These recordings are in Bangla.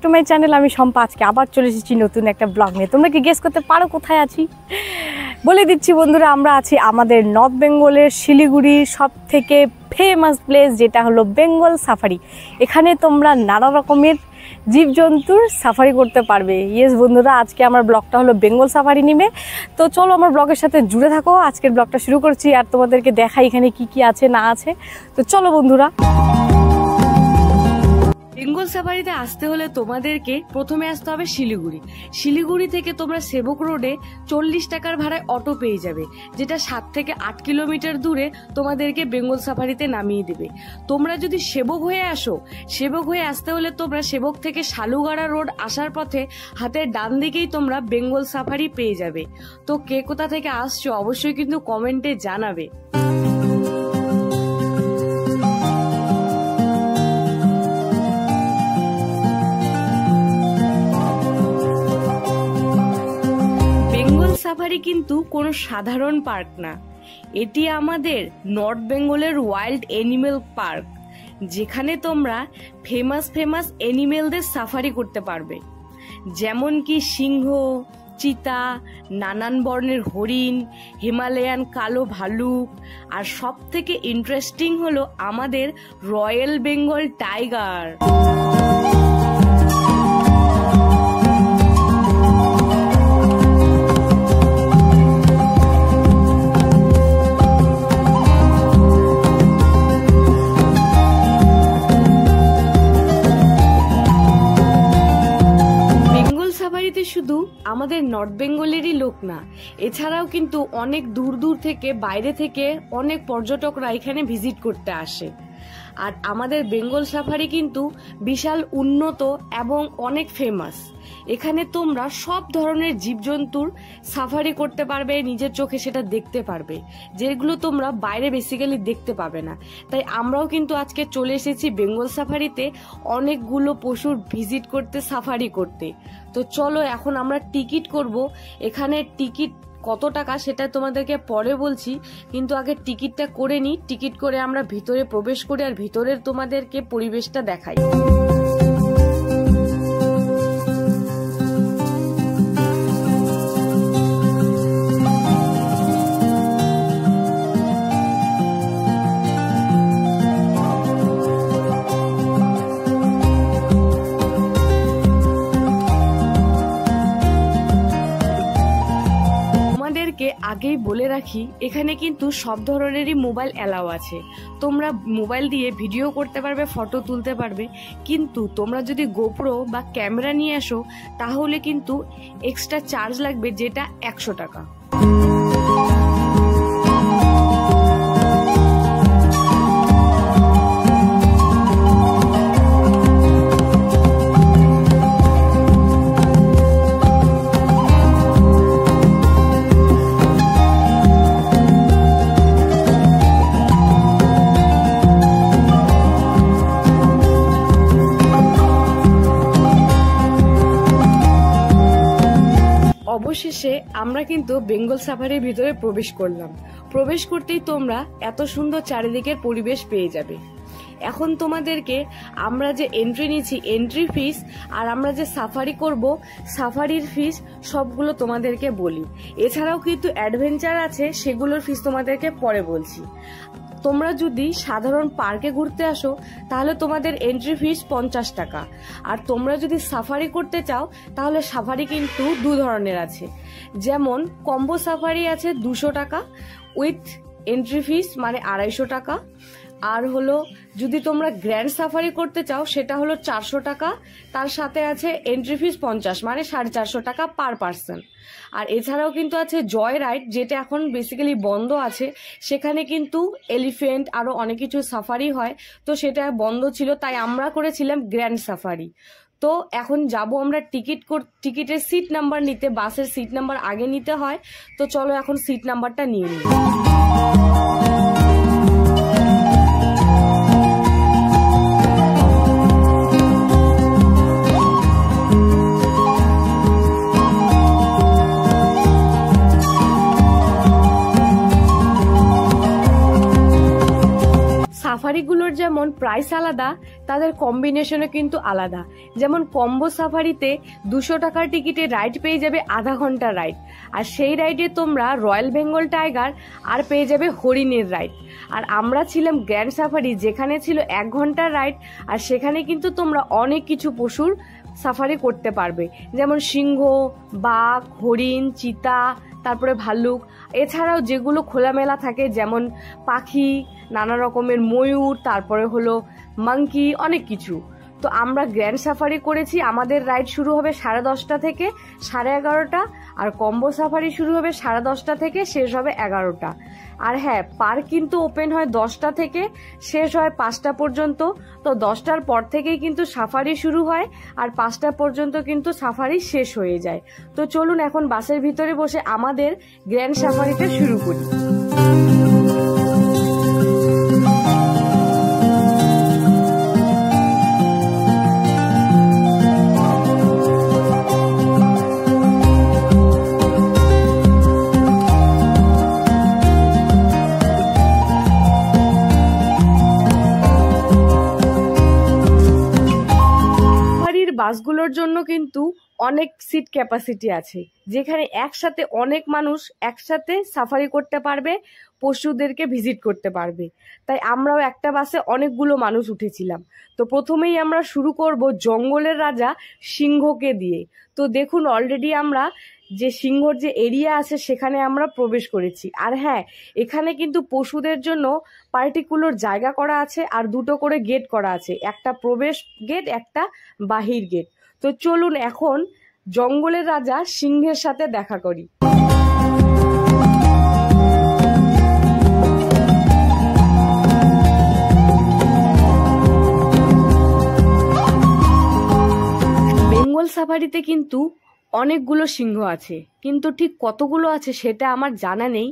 To my channel. আমি শম্পা, আজকে আবার চলে এসেছি নতুন একটা ব্লগ নিয়ে। তোমরা কি গেস করতে পারো কোথায় আছি? বলে দিচ্ছি বন্ধুরা, আমরা আছি আমাদের নর্থ বেঙ্গলের শিলিগুড়ির সব থেকে ফেমাস প্লেস, যেটা হলো বেঙ্গল সাফারি। এখানে তোমরা নানা রকমের জীবজন্তুর সাফারি করতে পারবে। ইয়েস বন্ধুরা, আজকে আমার ব্লগটা হলো বেঙ্গল সাফারি নিবে। তো চলো আমার ব্লগের সাথে জুড়ে থাকো। আজকের ব্লগটা শুরু করছি আর তোমাদেরকে দেখাই এখানে কি কি আছে না আছে। তো চলো বন্ধুরা। বেঙ্গল সাফারিতে আসতে হলে তোমাদেরকে প্রথমে আসতে হবে শিলিগুড়ি। শিলিগুড়ি থেকে তোমরা সেবক রোডে 40 টাকার ভাড়ায় অটো পেয়ে যাবে, যেটা 7 থেকে 8 কিলোমিটার দূরে তোমাদেরকে বেঙ্গল সাফারিতে নামিয়ে দেবে। তোমরা যদি সেবক হয়ে আসো, সেবক হয়ে আসতে হলে তোমরা সেবক থেকে শালুগাড়া রোড আসার পথে হাতের ডান দিকেই তোমরা বেঙ্গল সাফারি পেয়ে যাবে। তো কে কোথা থেকে আসছো অবশ্যই কিন্তু কমেন্টে জানাবে। সাফারি কিন্তু কোনো সাধারণ পার্ক না, এটি আমাদের নর্থ বেঙ্গলের ওয়াইল্ড অ্যানিমেল পার্ক, যেখানে তোমরা ফেমাস অ্যানিমেলদের সাফারি করতে পারবে, যেমন কি সিংহ, চিতা, নানান বর্ণের হরিণ, হিমালয়ান কালো ভালুক, আর সব থেকে ইন্টারেস্টিং হলো আমাদের রয়্যাল বেঙ্গল টাইগার। শুধু আমাদের নর্থ বেঙ্গলেরই লোক না, এছাড়াও কিন্তু অনেক দূর দূর থেকে, বাইরে থেকে অনেক পর্যটকরা এখানে ভিজিট করতে আসে। আর আমাদের বেঙ্গল সাফারি কিন্তু বিশাল উন্নত এবং অনেক ফেমাস। এখানে তোমরা সব ধরনের জীবজন্তুর সাফারি করতে পারবে, নিজের চোখে সেটা দেখতে পারবে, যেগুলো তোমরা বাইরে বেসিক্যালি দেখতে পাবে না। তাই আমরাও কিন্তু আজকে চলে এসেছি বেঙ্গল সাফারিতে অনেকগুলো পশুর ভিজিট করতে, সাফারি করতে। তো চলো এখন আমরা টিকিট করব। এখানে টিকিট কত টাকা সেটা তোমাদেরকে পরে বলছি, কিন্তু আগে টিকিটটা করে নিই। টিকিট করে আমরা ভিতরে প্রবেশ করি আর ভিতরের তোমাদেরকে পরিবেশটা দেখাই। আগেই বলে রাখি, এখানে কিন্তু সব ধরনেরই মোবাইল অ্যালাউ আছে। তোমরা মোবাইল দিয়ে ভিডিও করতে পারবে, ফটো তুলতে পারবে, কিন্তু তোমরা যদি গোপ্রো বা ক্যামেরা নিয়ে আসো তাহলে কিন্তু এক্সট্রা চার্জ লাগবে, যেটা 100 টাকা। অবশেষে আমরা কিন্তু বেঙ্গল সাফারির ভিতরে প্রবেশ করলাম। প্রবেশ করতেই তোমরা এত সুন্দর চারিদিকের পরিবেশ পেয়ে যাবে। এখন তোমাদেরকে আমরা যে এন্ট্রি নিচ্ছি, এন্ট্রি ফিস, আর আমরা যে সাফারি করব সাফারির ফিস সবগুলো তোমাদেরকে বলি। এছাড়াও কিন্তু অ্যাডভেঞ্চার আছে, সেগুলোর ফিস তোমাদেরকে পরে বলছি। তোমরা যদি সাধারণ পার্কে ঘুরতে আসো তাহলে তোমাদের এন্ট্রি ফিস 50 টাকা, আর তোমরা যদি সাফারি করতে চাও তাহলে সাফারি কিন্তু 2 ধরনের আছে। যেমন কম্বো সাফারি আছে 200 টাকা উইথ এন্ট্রি ফিস মানে 250 টাকা, আর হলো যদি তোমরা গ্র্যান্ড সাফারি করতে চাও সেটা হলো 400 টাকা, তার সাথে আছে এন্ট্রি ফিস 50 মানে 450 টাকা পার পার্সন। আর এছাড়াও কিন্তু আছে জয় রাইড, যেটা এখন বেসিক্যালি বন্ধ আছে। সেখানে কিন্তু এলিফেন্ট আরো অনেক কিছু সাফারি হয়, তো সেটা বন্ধ ছিল, তাই আমরা করেছিলাম গ্র্যান্ড সাফারি। তো এখন যাব আমরা টিকিটের সিট নাম্বার নিতে। বাসের সিট নাম্বার আগে নিতে হয়, তো চলো এখন সিট নাম্বারটা নিয়ে নিই। সাফারিগুলোর যেমন প্রাইস আলাদা, তাদের কম্বিনেশনও কিন্তু আলাদা। যেমন কম্বো সাফারিতে 200 টাকার টিকিটে রাইড পেয়ে যাবে আধা ঘন্টার রাইড, আর সেই রাইডে তোমরা রয়্যাল বেঙ্গল টাইগার আর পেয়ে যাবে হরিণের রাইড। আর আমরা ছিলাম গ্র্যান্ড সাফারি, যেখানে ছিল 1 ঘন্টার রাইড, আর সেখানে কিন্তু তোমরা অনেক কিছু পশুর সাফারি করতে পারবে, যেমন সিংহ, বাঘ, হরিণ, চিতা, তারপরে ভাল্লুক, এছাড়াও যেগুলো খোলামেলা থাকে যেমন পাখি, নানা রকমের ময়ূর, তারপরে হলো মাঙ্কি, অনেক কিছু। তো আমরা গ্র্যান্ড সাফারি করেছি। আমাদের রাইড শুরু হবে 10:30 থেকে 11:30, আর কম্বো সাফারি শুরু হবে 10:30 থেকে শেষ হবে 11টা। আর হ্যাঁ, পার্ক কিন্তু ওপেন হয় 10টা থেকে, শেষ হয় 5টা পর্যন্ত। তো 10টার পর থেকেই কিন্তু সাফারি শুরু হয়, আর 5টা পর্যন্ত কিন্তু সাফারি শেষ হয়ে যায়। তো চলুন এখন বাসের ভিতরে বসে আমাদের গ্র্যান্ড সাফারিটা শুরু করি। বাসগুলোর জন্য কিন্তু অনেক সিট ক্যাপাসিটি আছে, যেখানে একসাথে অনেক মানুষ একসাথে সাফারি করতে পারবে, পশুদেরকে ভিজিট করতে পারবে। তাই আমরাও একটা বাসে অনেকগুলো মানুষ উঠেছিলাম। তো প্রথমেই আমরা শুরু করব জঙ্গলের রাজা সিংহকে দিয়ে। তো দেখুন, অলরেডি আমরা যে সিংহর যে এরিয়া আছে সেখানে আমরা প্রবেশ করেছি। আর হ্যাঁ, এখানে কিন্তু পশুদের জন্য পার্টিকুলার জায়গা করা আছে, আর 2টো করে গেট করা আছে, একটা প্রবেশ গেট, একটা বাহির গেট। তো চলুন এখন জঙ্গলের রাজা সিংহের সাথে দেখা করি। বেঙ্গল সাফারিতে কিন্তু অনেকগুলো সিংহ আছে, কিন্তু ঠিক কতগুলো আছে সেটা আমার জানা নেই।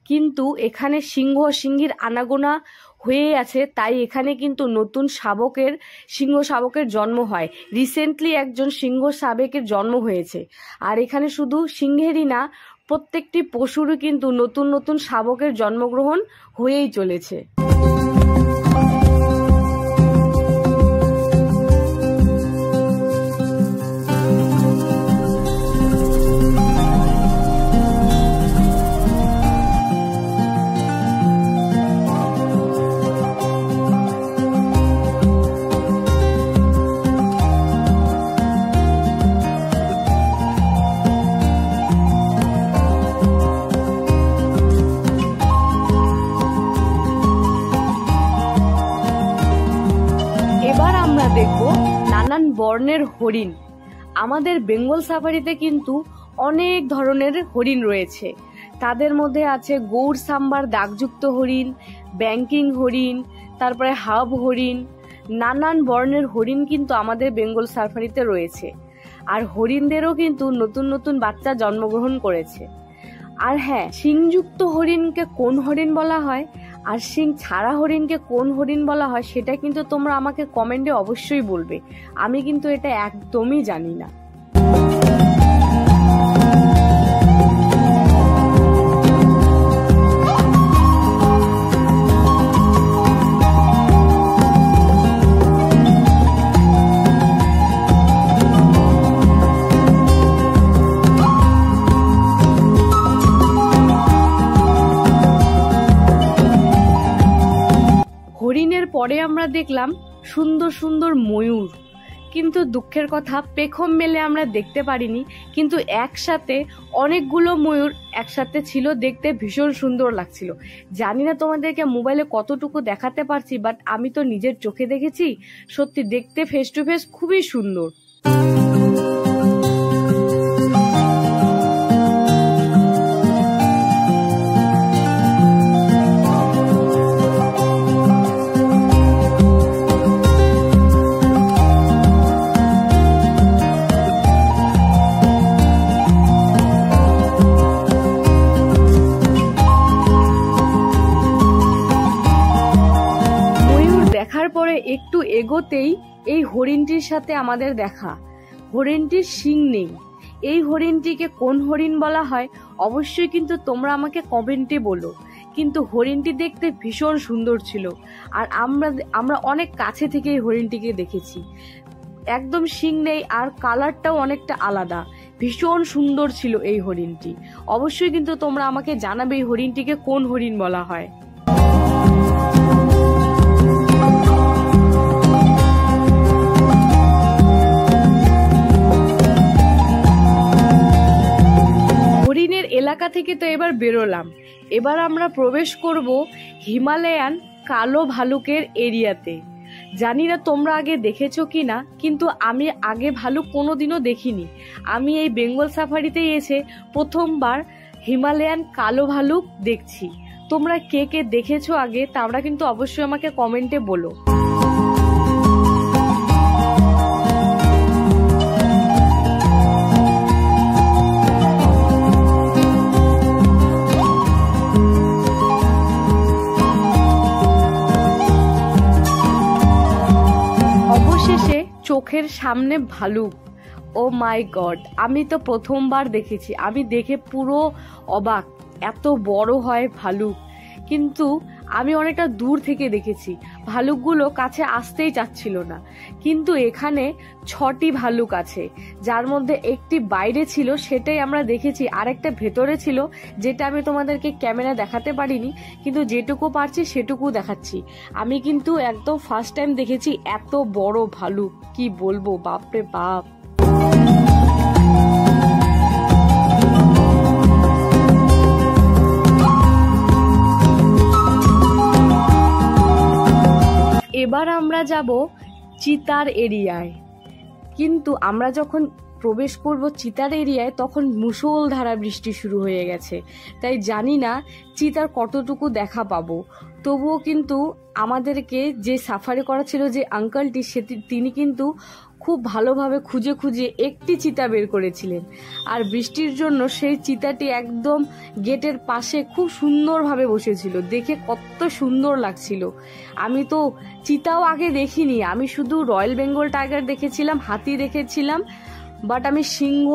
কিন্তু এখানে সিংহ সিংহীর আনাগোনা হয়ে আছে, তাই এখানে কিন্তু নতুন সিংহ শাবকের জন্ম হয়। রিসেন্টলি একজন সিংহ শাবকের জন্ম হয়েছে। আর এখানে শুধু সিংহেরই না, প্রত্যেকটি পশুরই কিন্তু নতুন নতুন শাবকের জন্মগ্রহণ হয়েই চলেছে। দেখব নানান বর্ণের হরিণ। আমাদের বেঙ্গল সাফারিতে কিন্তু অনেক ধরনের হরিণ রয়েছে। তাদের মধ্যে আছে গৌড় সাম্বার দাগযুক্ত হরিণ, ব্যাংকিং হরিণ, তারপরে হাব হরিণ। নানান বর্ণের হরিণ কিন্তু আমাদের বেঙ্গল সাফারিতে রয়েছে। আর হরিণদেরও কিন্তু নতুন নতুন বাচ্চা জন্মগ্রহণ করেছে। আর হ্যাঁ, শিংযুক্ত হরিণকে কোন হরিণ বলা হয় আর শিং ছাড়া হরিণকে কোন হরিণ বলা হয় সেটা কিন্তু তোমরা আমাকে কমেন্টে অবশ্যই বলবে। আমি কিন্তু এটা একদমই জানি না। হরিণের পরে আমরা দেখলাম সুন্দর সুন্দর ময়ূর। কিন্তু দুঃখের কথা, পেখম মেলে আমরা দেখতে পারিনি, কিন্তু একসাথে অনেকগুলো ময়ূর একসাথে ছিল, দেখতে ভীষণ সুন্দর লাগছিল। জানি না তোমাদেরকে মোবাইলে কতটুকু দেখাতে পারছি, বাট আমি তো নিজের চোখে দেখেছি, সত্যি দেখতে ফেস টু ফেস খুবই সুন্দর। পরে একটু এগোতেই এই হরিণটির সাথে আমাদের দেখা। হরিণটির শিং নেই। এই হরিণটিকে কোন হরিণ বলা হয় অবশ্যই কিন্তু তোমরা আমাকে কমেন্টে বলো। কিন্তু হরিণটি দেখতে ভীষণ সুন্দর ছিল। আর আমরা অনেক কাছে থেকে এই হরিণটিকে দেখেছি। একদম শিং নেই আর কালারটাও অনেকটা আলাদা। ভীষণ সুন্দর ছিল এই হরিণটি। অবশ্যই কিন্তু তোমরা আমাকে জানাবে এই হরিণটিকে কোন হরিণ বলা হয়। হরিণের এলাকা থেকে তো এবার বেরোলাম। এবার আমরা প্রবেশ করব হিমালয়ান কালো ভালুকের এরিয়াতে। জানি না তোমরা আগে দেখেছো কি না, কিন্তু আমি আগে ভালুক কোনোদিনও দেখিনি। আমি এই বেঙ্গল সাফারিতেই এসে প্রথমবার হিমালয়ান কালো ভালুক দেখছি। তোমরা কে কে দেখেছো আগে তোমরা কিন্তু অবশ্যই আমাকে কমেন্টে বলো। অবশেষে চোখের সামনে ভালুক। ও মাই গড, আমি তো প্রথমবার দেখেছি। আমি দেখে পুরো অবাক, এত বড় হয় ভালুক। কিন্তু আমি অনেকটা দূর থেকে দেখেছি, ভালুকগুলো কাছে আসতেই চাচ্ছিল না। কিন্তু এখানে 6টি ভালুক আছে, যার মধ্যে একটি বাইরে ছিল, সেটাই আমরা দেখেছি, আর একটা ভেতরে ছিল, যেটা আমি তোমাদেরকে ক্যামেরা দেখাতে পারিনি, কিন্তু যেটুকু পারছি সেটুকু দেখাচ্ছি। আমি কিন্তু একদম ফার্স্ট টাইম দেখেছি এত বড় ভালুক। কি বলবো, বাপরে বাপ। এবার আমরা যাব চিতার এরিয়ায়। কিন্তু আমরা যখন প্রবেশ করব চিতার এরিয়ায়, তখন মুষলধারা বৃষ্টি শুরু হয়ে গেছে। তাই জানি না চিতার কতটুকু দেখা পাবো। তবুও কিন্তু আমাদেরকে যে সাফারি করা ছিল, যে আঙ্কেলটি, তিনি কিন্তু খুব ভালোভাবে খুঁজে খুঁজে একটি চিতা বের করেছিলেন। আর বৃষ্টির জন্য সেই চিতাটি একদম গেটের পাশে খুব সুন্দরভাবে বসেছিল। দেখে কত সুন্দর লাগছিল। আমি তো চিতাও আগে দেখিনি, আমি শুধু রয়্যাল বেঙ্গল টাইগার দেখেছিলাম, হাতি দেখেছিলাম, বাট আমি সিংহ,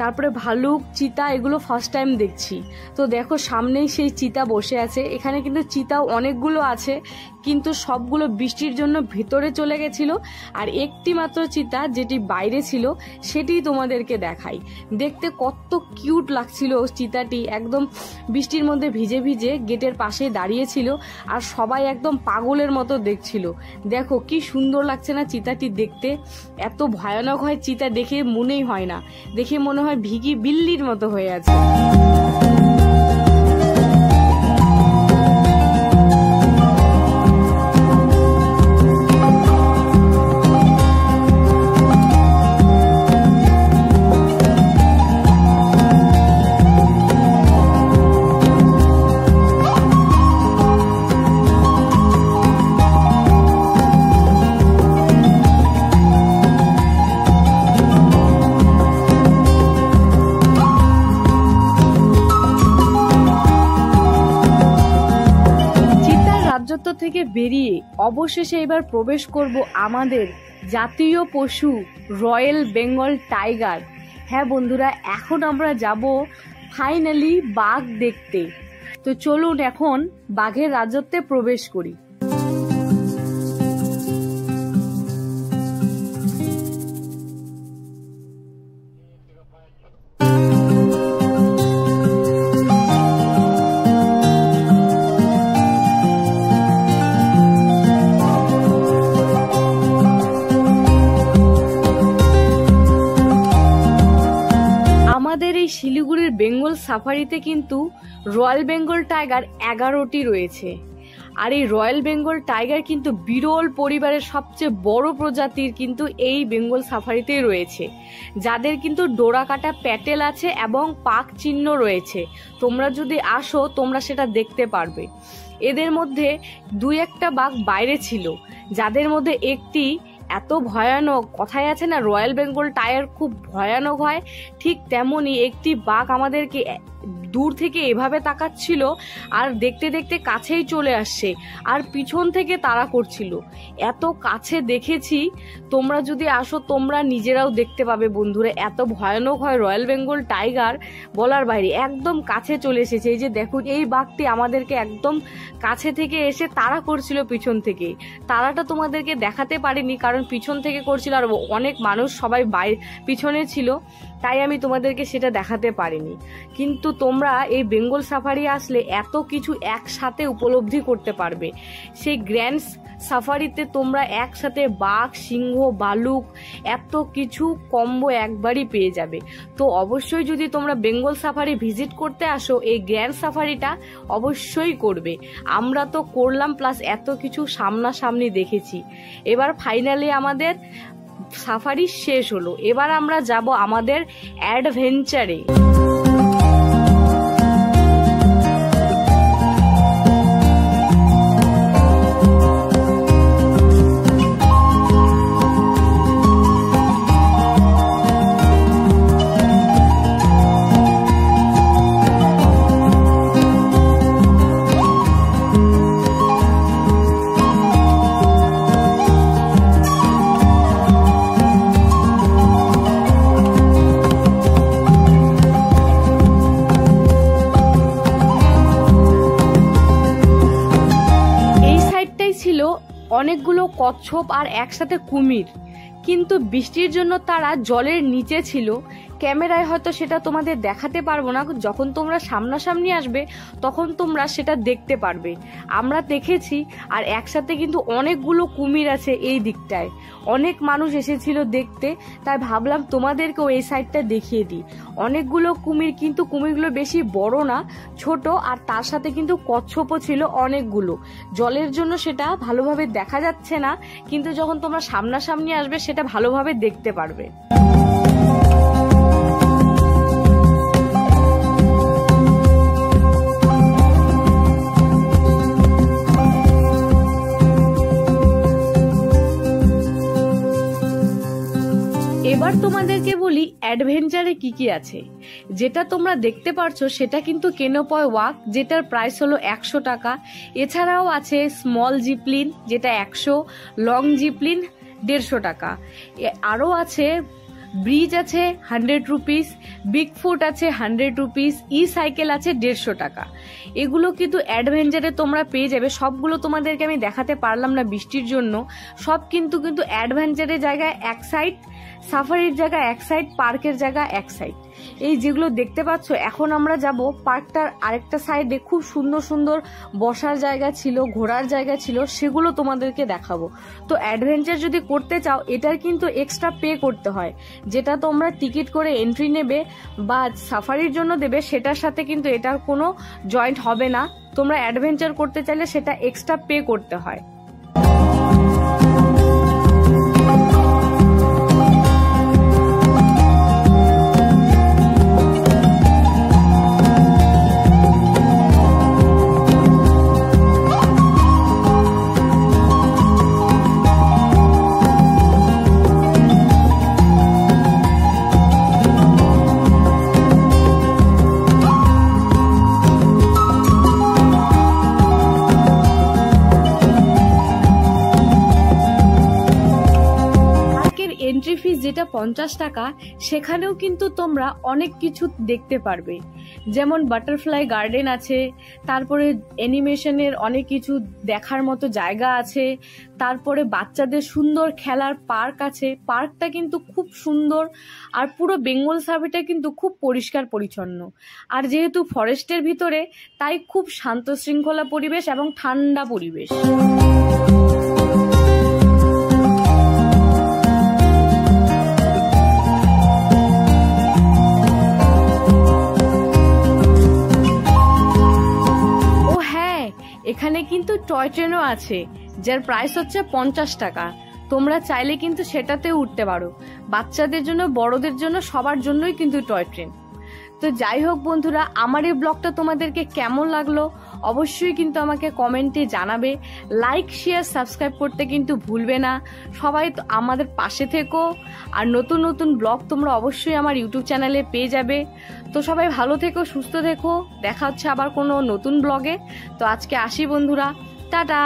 তারপরে ভালুক, চিতা এগুলো ফার্স্ট টাইম দেখছি। তো দেখো সামনেই সেই চিতা বসে আছে। এখানে কিন্তু চিতাও অনেকগুলো আছে, কিন্তু সবগুলো বৃষ্টির জন্য ভিতরে চলে গেছিল। আর একটি মাত্র চিতা যেটি বাইরে ছিল, সেটি তোমাদেরকে দেখাই। দেখতে কত কিউট লাগছিল চিতাটি, একদম বৃষ্টির মধ্যে ভিজে ভিজে গেটের পাশে দাঁড়িয়েছিল, আর সবাই একদম পাগলের মতো দেখছিল। দেখো কি সুন্দর লাগছে না চিতাটি দেখতে। এত ভয়ানক হয় চিতা, দেখে মনেই হয় না, দেখে মনে হয় ভিগি বিল্লির মতো হয়ে আছে। থেকে বেরিয়ে অবশেষে এবার প্রবেশ করব আমাদের জাতীয় পশু রয়্যাল বেঙ্গল টাইগার। হ্যাঁ বন্ধুরা, এখন আমরা যাব ফাইনালি বাঘ দেখতে। তো চলুন এখন বাঘের রাজত্বে প্রবেশ করি। শিলিগুড়ির বেঙ্গল সাফারিতে কিন্তু রয়্যাল বেঙ্গল টাইগার 11টি রয়েছে। আর এই রয়্যাল বেঙ্গল টাইগার কিন্তু বিরল পরিবারের সবচেয়ে বড় প্রজাতির কিন্তু এই বেঙ্গল সাফারিতেই রয়েছে, যাদের কিন্তু ডোরা কাটা প্যাটেল আছে এবং পাক চিহ্ন রয়েছে। তোমরা যদি আসো তোমরা সেটা দেখতে পারবে। এদের মধ্যে 2-1টা বাঘ বাইরে ছিল, যাদের মধ্যে একটি এত ভয়ানক, কথায় আছে না রয়্যাল বেঙ্গল টাইগার খুব ভয়ানক হয়, ঠিক তেমনই একটি বাঘ আমাদেরকে দূর থেকে এভাবে তাকাচ্ছিল আর দেখতে দেখতে কাছেই চলে আসছে আর পিছন থেকে তাড়া করছিল। এত কাছে দেখেছি, তোমরা যদি আসো তোমরা নিজেরাও দেখতে পাবে বন্ধুরা, এত ভয়ানক হয় রয়্যাল বেঙ্গল টাইগার বলার বাইরে। একদম কাছে চলে এসেছে, এই যে দেখুন এই বাঘটি আমাদেরকে একদম কাছে থেকে এসে তাড়া করছিল পিছন থেকে। তাড়াটা তোমাদেরকে দেখাতে পারিনি কারণ পিছন থেকে করছিল আর অনেক মানুষ সবাই পিছনে ছিল, তাই আমি তোমাদেরকে সেটা দেখাতে পারিনি। কিন্তু তোমরা এই বেঙ্গল সাফারি আসলে এত কিছু একসাথে উপলব্ধি করতে পারবে। সেই গ্র্যান্ড সাফারিতে তোমরা একসাথে বাঘ, সিংহ, ভালুক এত কিছু কম্বো একবারই পেয়ে যাবে। তো অবশ্যই যদি তোমরা বেঙ্গল সাফারি ভিজিট করতে আসো এই গ্র্যান্ড সাফারিটা অবশ্যই করবে। আমরা তো করলাম, প্লাস এত কিছু সামনাসামনি দেখেছি। এবার ফাইনালি আমাদের সাফারি শেষ হলো, এবার আমরা যাব আমাদের অ্যাডভেঞ্চারে। অনেকগুলো কচ্ছপ আর একসাথে কুমির, কিন্তু বৃষ্টির জন্য তারা জলের নিচে ছিল। ক্যামেরায় হয়তো সেটা তোমাদের দেখাতে পারবো না, যখন তোমরা সামনাসামনি আসবে তখন তোমরা সেটা দেখতে পারবে। আমরা দেখেছি আর একসাথে কিন্তু অনেকগুলো কুমির আছে এই দিকটায়, অনেক মানুষ এসেছিল দেখতে, তাই ভাবলাম তোমাদেরকেও এই সাইডটা দেখিয়ে দিই। অনেকগুলো কুমির, কিন্তু কুমিরগুলো বেশি বড় না, ছোট, আর তার সাথে কিন্তু কচ্ছপও ছিল অনেকগুলো। জলের জন্য সেটা ভালোভাবে দেখা যাচ্ছে না, কিন্তু যখন তোমরা সামনাসামনি আসবে সেটা ভালোভাবে দেখতে পারবে। এবার তোমাদেরকে বলি অ্যাডভেঞ্চারে কি কি আছে। যেটা তোমরা দেখতে পারছো সেটা কিন্তু কেনোপয় ওয়াক, যেটার প্রাইস হলো 100 টাকা। এছাড়াও আছে স্মল জিপলিন যেটা 100, লং জিপলিন 150 টাকা। আরও আছে ব্রিজ আছে 100 রুপিস, বিগ ফুট আছে 100 রুপিস, ই সাইকেল আছে 150 টাকা। এগুলো কিন্তু অ্যাডভেঞ্চারে তোমরা পেয়ে যাবে। সবগুলো তোমাদেরকে আমি দেখাতে পারলাম না বৃষ্টির জন্য। সব কিন্তু অ্যাডভেঞ্চারের জায়গায় এক সাইড, সাফারির জায়গা এক সাইড, পার্কের জায়গা এক সাইড। এই যেগুলো দেখতে পাচ্ছ, এখন আমরা যাব পার্কটার আরেকটা সাইডে। খুব সুন্দর সুন্দর বসার জায়গা ছিল, ঘোরার জায়গা ছিল, সেগুলো তোমাদেরকে দেখাবো। তো অ্যাডভেঞ্চার যদি করতে চাও এটার কিন্তু এক্সট্রা পে করতে হয়। যেটা তোমরা টিকিট করে এন্ট্রি নেবে বা সাফারির জন্য দেবে সেটার সাথে কিন্তু এটার কোনো জয়েন্ট হবে না। তোমরা অ্যাডভেঞ্চার করতে চাইলে সেটা এক্সট্রা পে করতে হয়। এন্ট্রি ফিস যেটা 50 টাকা, সেখানেও কিন্তু তোমরা অনেক কিছু দেখতে পারবে। যেমন বাটারফ্লাই গার্ডেন আছে, তারপরে অ্যানিমেশনের অনেক কিছু দেখার মতো জায়গা আছে, তারপরে বাচ্চাদের সুন্দর খেলার পার্ক আছে। পার্কটা কিন্তু খুব সুন্দর, আর পুরো বেঙ্গল সাফারিটা কিন্তু খুব পরিষ্কার পরিচ্ছন্ন। আর যেহেতু ফরেস্টের ভিতরে, তাই খুব শান্ত শৃঙ্খলা পরিবেশ এবং ঠান্ডা পরিবেশ। এখানে কিন্তু টয় ট্রেনও আছে, যার প্রাইস হচ্ছে 50 টাকা। তোমরা চাইলে কিন্তু সেটাতেও উঠতে পারো। বাচ্চাদের জন্য, বড়দের জন্য, সবার জন্যই কিন্তু টয় ট্রেন। তো যাই হোক বন্ধুরা, আমার এই ব্লগটা তোমাদেরকে কেমন লাগলো অবশ্যই কিন্তু আমাকে কমেন্টে জানাবে। লাইক শেয়ার সাবস্ক্রাইব করতে কিন্তু ভুলবে না। সবাই তো আমাদের পাশে থেকো, আর নতুন নতুন ব্লগ তোমরা অবশ্যই আমার ইউটিউব চ্যানেলে পেয়ে যাবে। তো সবাই ভালো থেকো, সুস্থ থেকো, দেখা হচ্ছে আবার কোনো নতুন ব্লগে। তো আজকে আসি বন্ধুরা, টাটা।